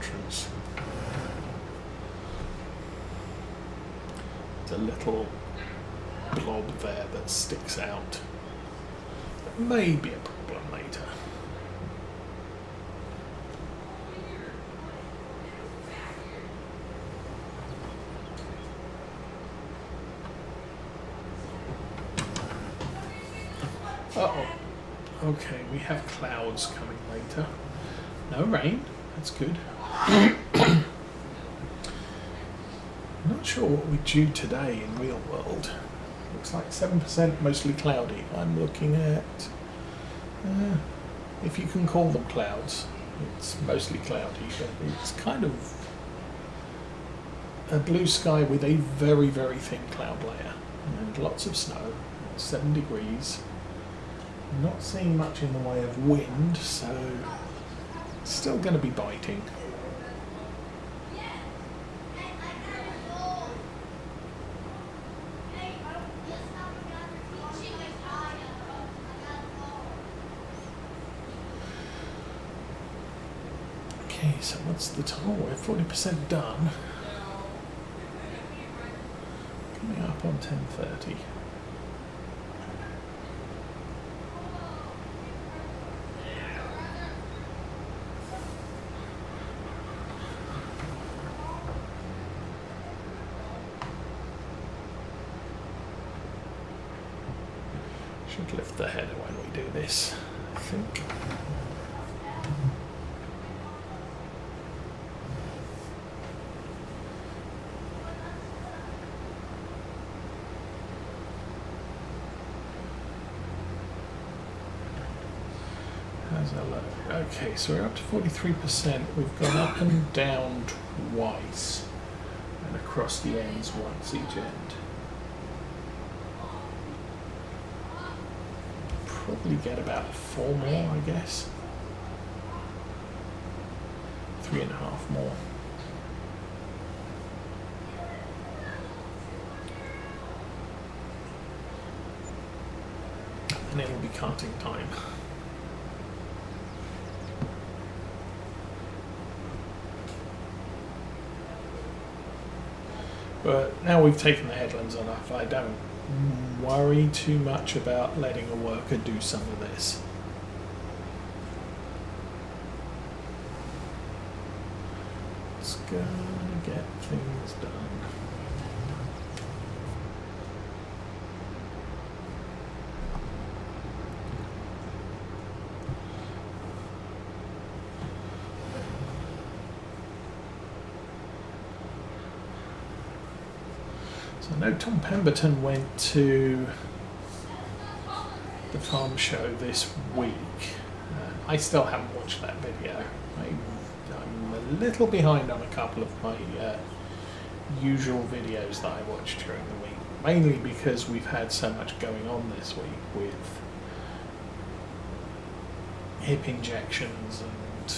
entrance. There's a little blob there that sticks out. That may be a problem later. Uh-oh. Okay, we have clouds coming later. No rain, that's good. Not sure what we're due today in real world. Looks like 7% mostly cloudy. I'm looking at, if you can call them clouds, it's mostly cloudy, but it's kind of a blue sky with a very, very thin cloud layer and lots of snow, 7 degrees. Not seeing much in the way of wind, so it's still going to be biting. Okay, so what's the time? We're 40% done. Coming up on 10:30. Should lift the header when we do this, I think. How's that look? Okay, so we're up to 43%. We've gone up and down twice, and across the ends once each end. Probably get about 4 more, I guess. 3.5 more. And it'll be carting time. But now we've taken the headlands off, I don't worry too much about letting a worker do some of this. It's gonna get things done. So I know Tom Pemberton went to the farm show this week. I still haven't watched that video. I'm a little behind on a couple of my usual videos that I watch during the week, mainly because we've had so much going on this week with hip injections and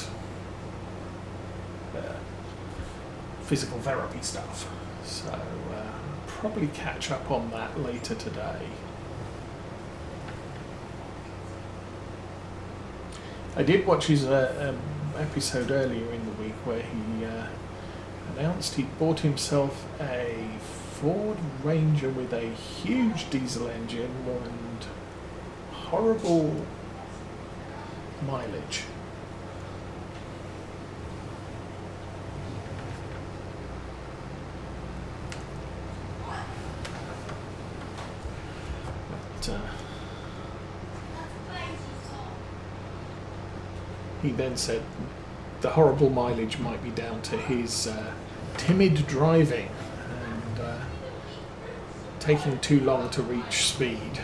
physical therapy stuff. So probably catch up on that later today. I did watch his episode earlier in the week where he announced he'd bought himself a Ford Ranger with a huge diesel engine and horrible mileage. He then said the horrible mileage might be down to his timid driving and taking too long to reach speed.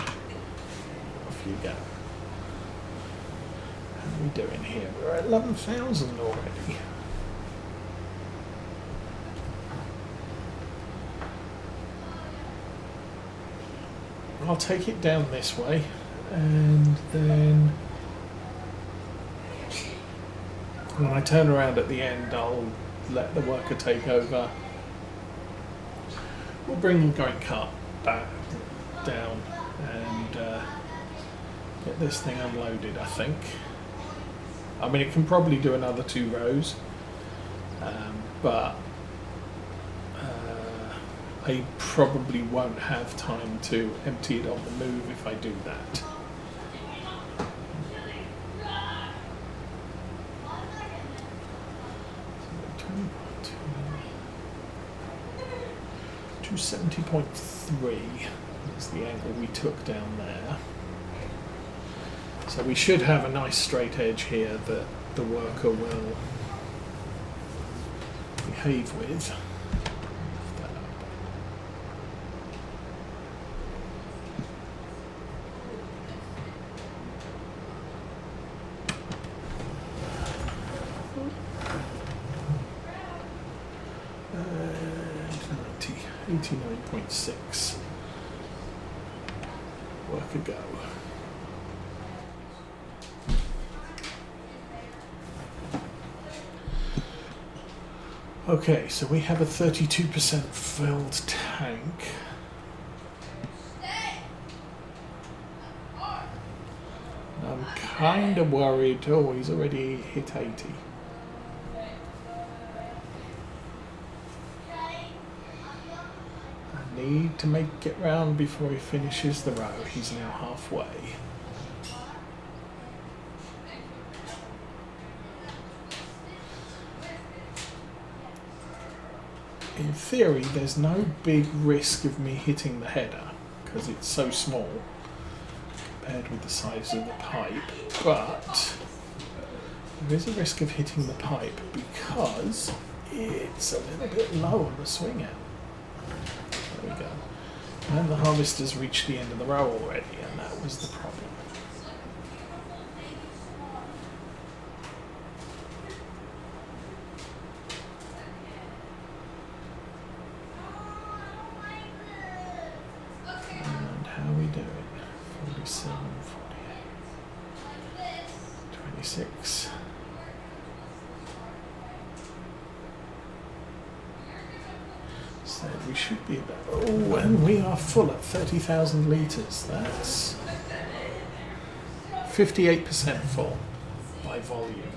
Off you go. How are we doing here? We're at 11,000 already. I'll take it down this way and then when I turn around at the end, I'll let the worker take over. We'll bring the grain cart back down and get this thing unloaded, I think. I mean, it can probably do another 2 rows, but I probably won't have time to empty it on the move if I do that. So 270.3 is the angle we took down there. So we should have a nice straight edge here that the worker will behave with. And 89.6. Worker go. Okay, so we have a 32% filled tank. I'm kind of worried. Oh, he's already hit 80. I need to make it round before he finishes the row. He's now halfway. In theory, there's no big risk of me hitting the header because it's so small compared with the size of the pipe, but there is a risk of hitting the pipe because it's a little bit low on the swing out. There we go. And the harvester's reached the end of the row already, and that was the problem. And how are we doing? 47, 48, 26. So we should be about, oh, and we are full at 30,000 litres. That's 58% full by volume.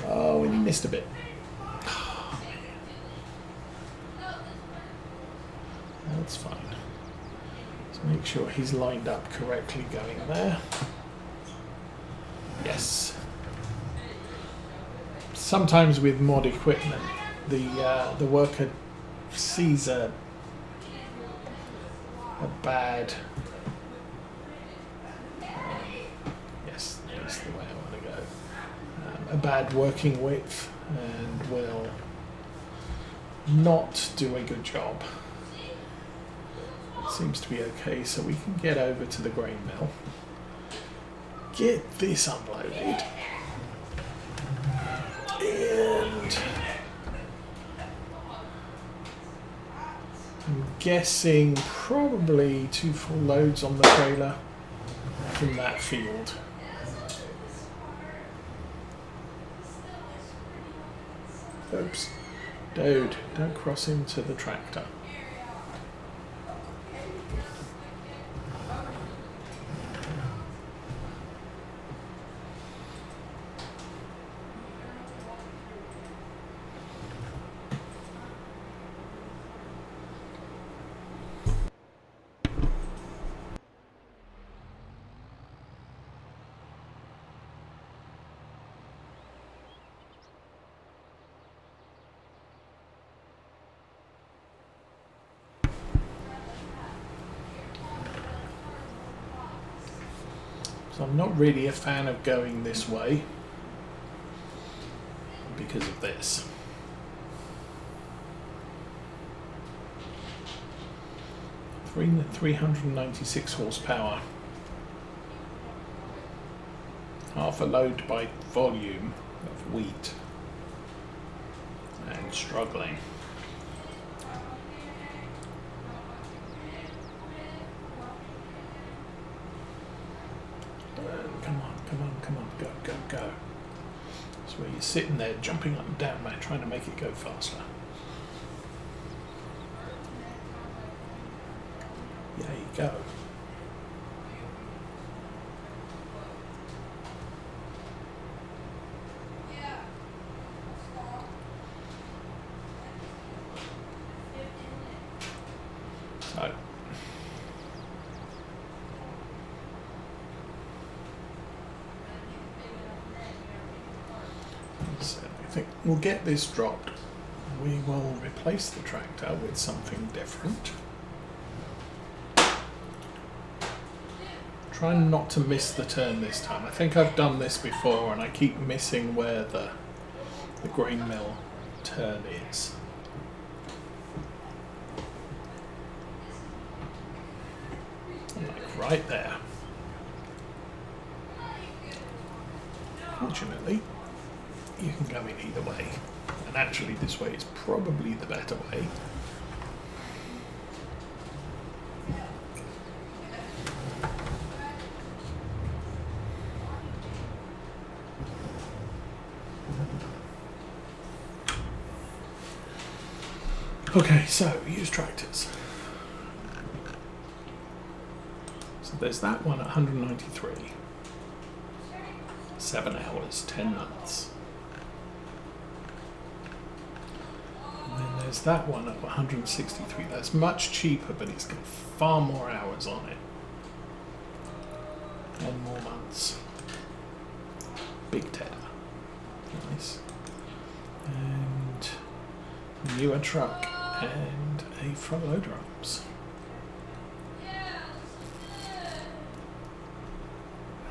Oh, and he missed a bit. That's fine. Let's make sure he's lined up correctly going there. Yes. Sometimes with mod equipment, the worker sees a bad. Yes, that's the way I want to go. A bad working width and will not do a good job. It seems to be okay, so we can get over to the grain mill, get this unloaded, and I'm guessing probably 2 full loads on the trailer from that field. Oops. Dude, don't cross into the tractor. So I'm not really a fan of going this way because of this. Three 396 horsepower. Half a load by volume of wheat. And struggling. Come on, go. That's where you're sitting there jumping up and down, man, trying to make it go faster. There you go. think we'll get this dropped. We will replace the tractor with something different. Try not to miss the turn this time. I think I've done this before and I keep missing where the grain mill turn is. Like right there. Fortunately, you can go in either way. And actually this way is probably the better way. Okay, so use tractors. So there's that one at 193. 7 hours, 10 months. And then there's that one at 163. That's much cheaper, but it's got far more hours on it. And more months. Big tear. Nice. And newer truck. And a front loader arms.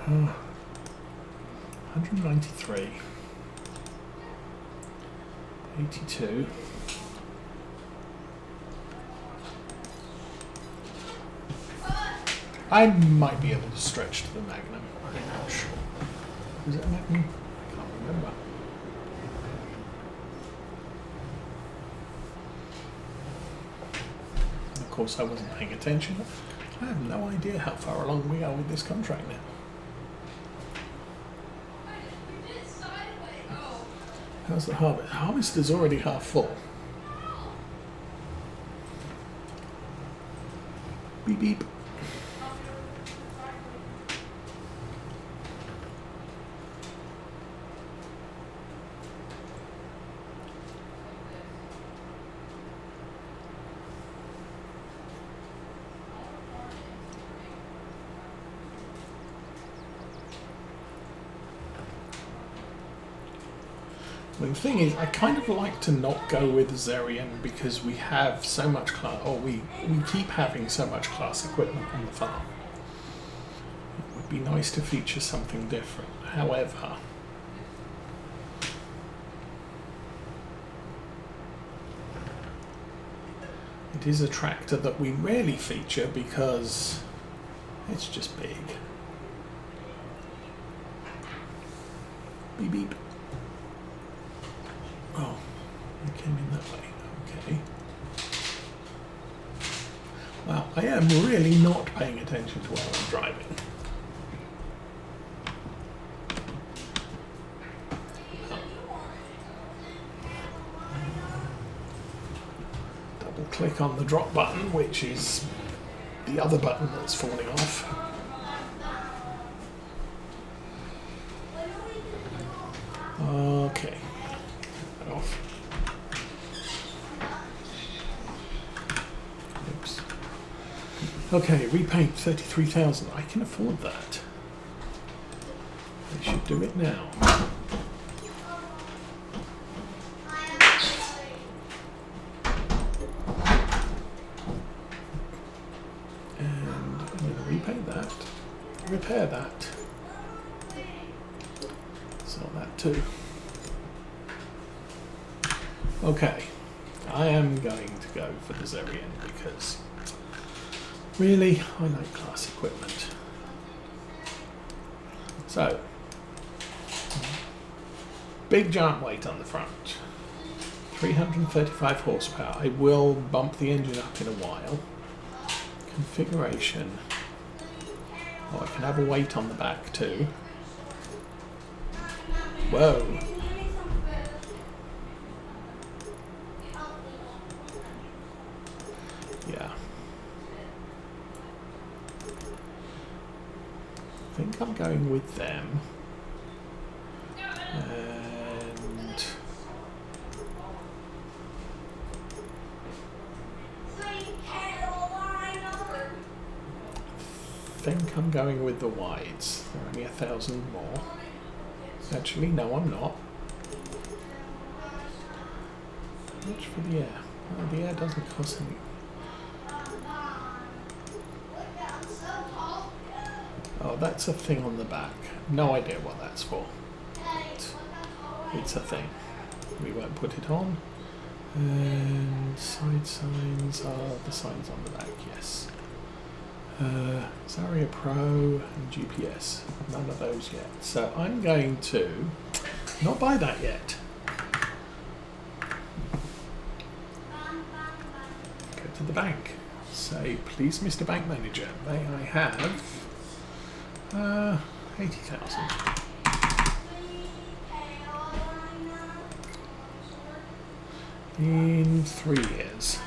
193. 82. I might be able to stretch to the Magnum. I'm not sure. Was it a Magnum? I can't remember. Of course, I wasn't paying attention. I have no idea how far along we are with this contract now. How's the harvest? Harvest is already half full. Beep beep. The thing is, I kind of like to not go with Zerion because we have so much class, or we keep having so much class equipment on the farm. It would be nice to feature something different. However, it is a tractor that we rarely feature because it's just big. Beep beep. Oh, it came in that way. Okay. Well, I am really not paying attention to where I'm driving. Double click on the drop button, which is the other button that's falling off. Okay. Off. Oops. Okay, repaint 33,000. I can afford that. I should do it now. And I'm going to repaint that. Repair that. Sell that too. Okay, I am going to go for the Zerion because really I like class equipment. So, big giant weight on the front, 335 horsepower. I will bump the engine up in a while. Configuration. Oh, I can have a weight on the back too. Whoa. Yeah. I think I'm going with them. And I think I'm going with the wides. They're only 1,000 more. Actually, no, I'm not. Much for the air. Oh, the air doesn't cost any. Oh, that's a thing on the back. No idea what that's for. It's a thing. We won't put it on. And side signs are the signs on the back, yes. Zarya Pro and GPS. None of those yet. So I'm going to not buy that yet. Go to the bank. Say, please, Mr. Bank Manager, may I have 80,000. In 3 years.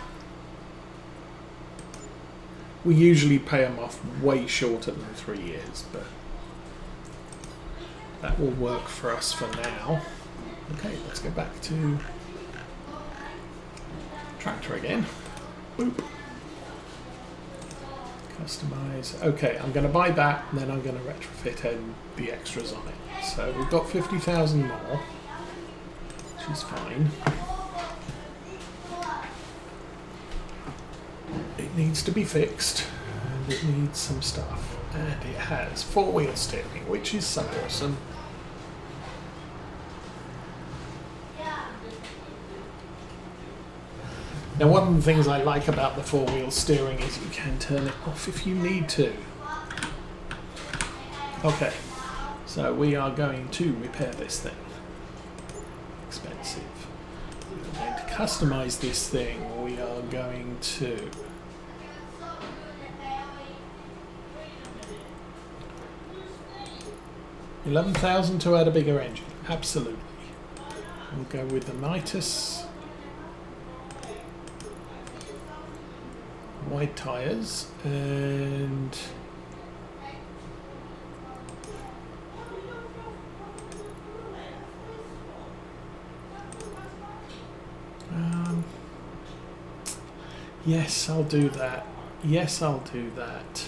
We usually pay them off way shorter than 3 years, but that will work for us for now. Okay, let's go back to tractor again. Boop. Customize. Okay, I'm going to buy that, and then I'm going to retrofit in the extras on it. So we've got 50,000 more, which is fine. It needs to be fixed, and it needs some stuff. And it has 4-wheel steering, which is so awesome. Now, one of the things I like about the 4-wheel steering is you can turn it off if you need to. Okay, so we are going to repair this thing. Expensive. We're going to customize this thing. We are going to $11,000 to add a bigger engine. Absolutely. We'll go with the Midas. Wide tyres and yes, I'll do that. Yes, I'll do that.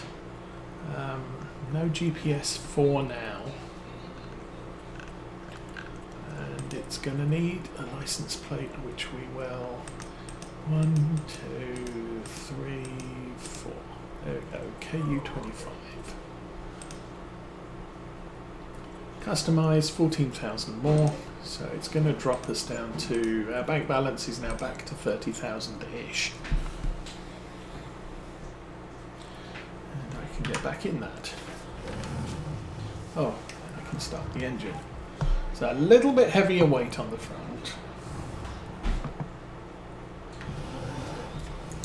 No GPS for now, and it's going to need a license plate, which we will. 1, 2, 3, 4. There we go. KU25. Customize 14,000 more. So it's going to drop us down to our bank balance is now back to 30,000-ish. And I can get back in that. Oh, I can start the engine. So a little bit heavier weight on the front.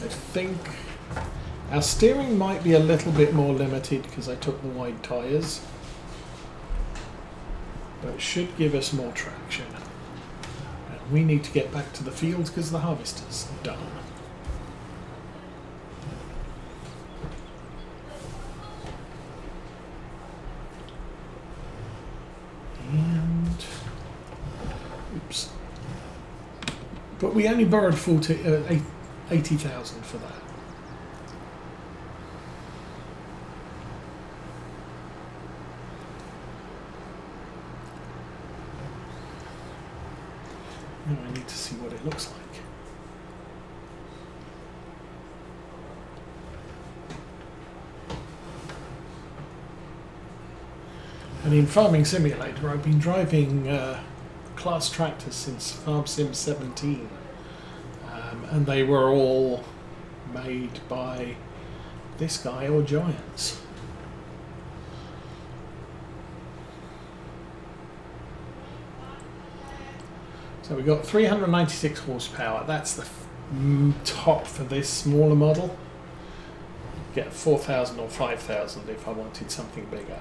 I think our steering might be a little bit more limited because I took the wide tyres, but it should give us more traction. And we need to get back to the fields because the harvester's done. And oops, but we only borrowed 80,000 for that. Now I need to see what it looks like. And in Farming Simulator, I've been driving class tractors since Farm Sim 17. And they were all made by this guy or Giants. So we've got 396 horsepower. That's the top for this smaller model. Get 4,000 or 5,000 if I wanted something bigger.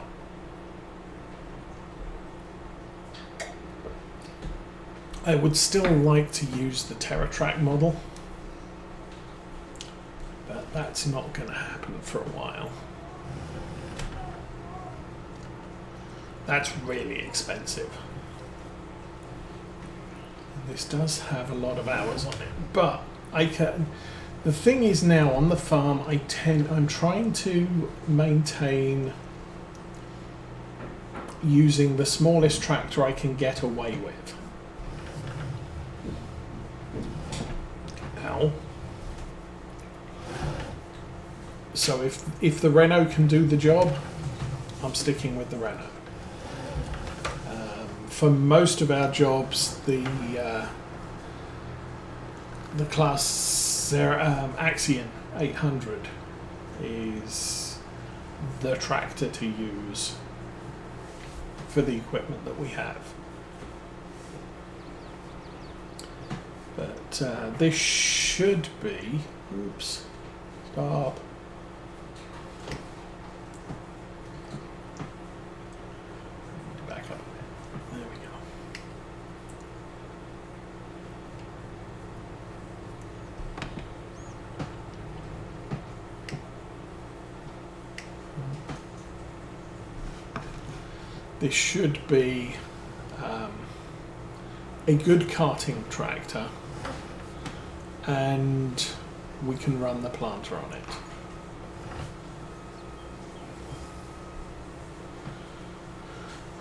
I would still like to use the TerraTrack model, but that's not going to happen for a while. That's really expensive. And this does have a lot of hours on it, but I can. The thing is now on the farm, I'm trying to maintain using the smallest tractor I can get away with. now. So if the Renault can do the job, I'm sticking with the Renault. For most of our jobs, the class Axion 800 is the tractor to use for the equipment that we have. But this should be, oops, stop. Back up a bit. There we go. This should be a good carting tractor, and we can run the planter on it.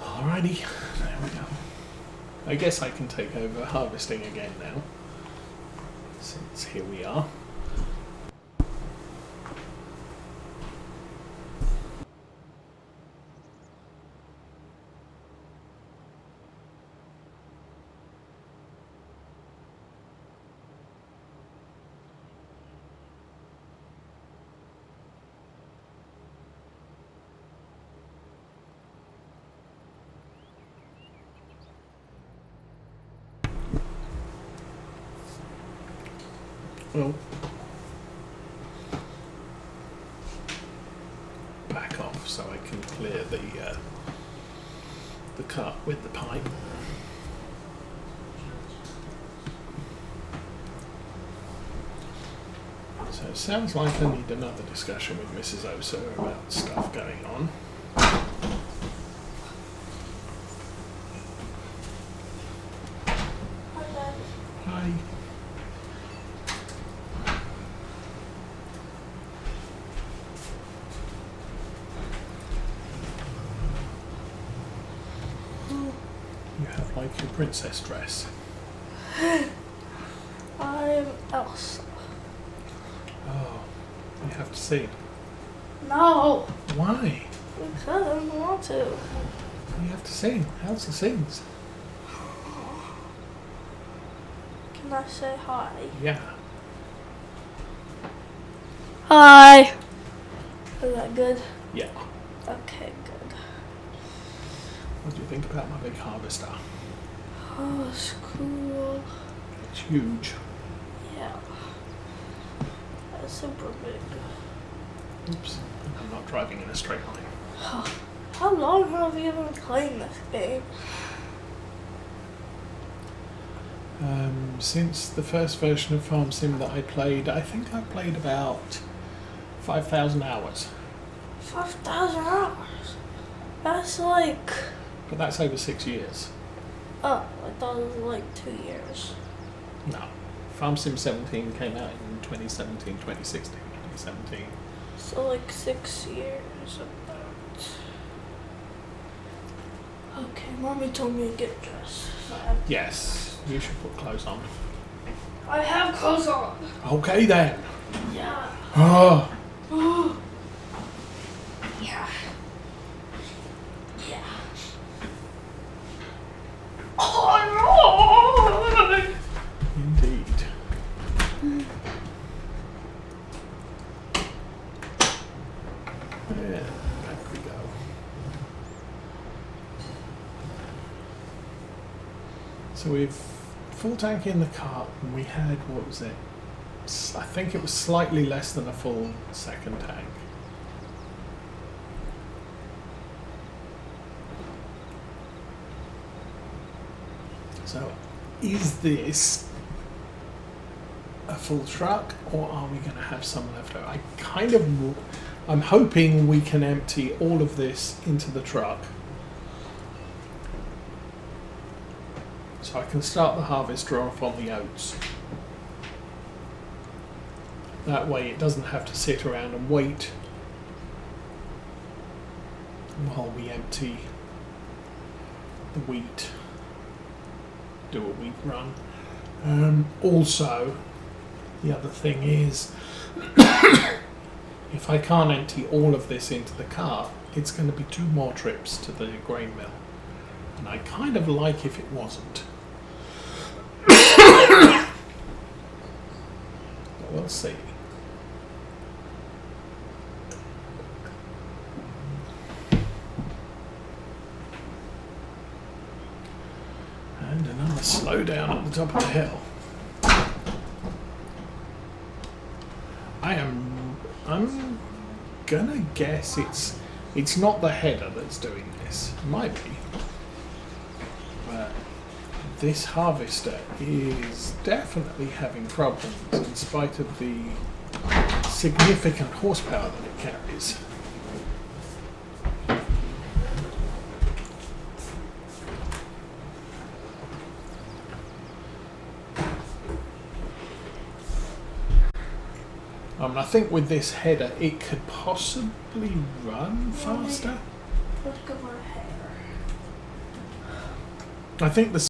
Alrighty, there we go. I guess I can take over harvesting again now, since here we are. Well, back off so I can clear the cart with the pipe. So it sounds like I need another discussion with Mrs. Oso about stuff going on. Hi. You have like your princess dress. I'm Elsa. Oh, you have to sing. No, Why? because I don't want to. You have to sing. Elsa sings. Can I say hi? Yeah. Hi. Is that good? Yeah. Okay, good. What do you think about my big harvester? Oh, it's cool. It's huge. Yeah. That's super big. Oops. I'm not driving in a straight line. How long have you been playing this game? Since the first version of Farm Sim that I played, I think I played about 5,000 hours. 5,000 hours? That's like... But that's over 6 years. Oh, I thought it was like 2 years. No. Farm Sim 17 came out in 2017, 2016, 2017. So like 6 years about. Okay, Mommy told me to get dressed. Yes, you should put clothes on. I have clothes on. Okay then. Yeah. Oh. Yeah. Yeah. Oh no! Indeed. Yeah, back we go. So we've full tank in the cart, and we had, what was it? I think it was slightly less than a full second tank. So, is this a full truck, or are we going to have some left over? I'm hoping we can empty all of this into the truck, so I can start the harvester off on the oats. That way it doesn't have to sit around and wait while we empty the wheat. Do a wheat run. Also, The other thing is, if I can't empty all of this into the cart, it's going to be 2 more trips to the grain mill. And I kind of like if it wasn't. But we'll see. And another slowdown at the top of the hill. I'm gonna guess it's not the header that's doing this. Might be. But this harvester is definitely having problems in spite of the significant horsepower that it carries. I think with this header it could possibly run faster. Look at my hair. I think the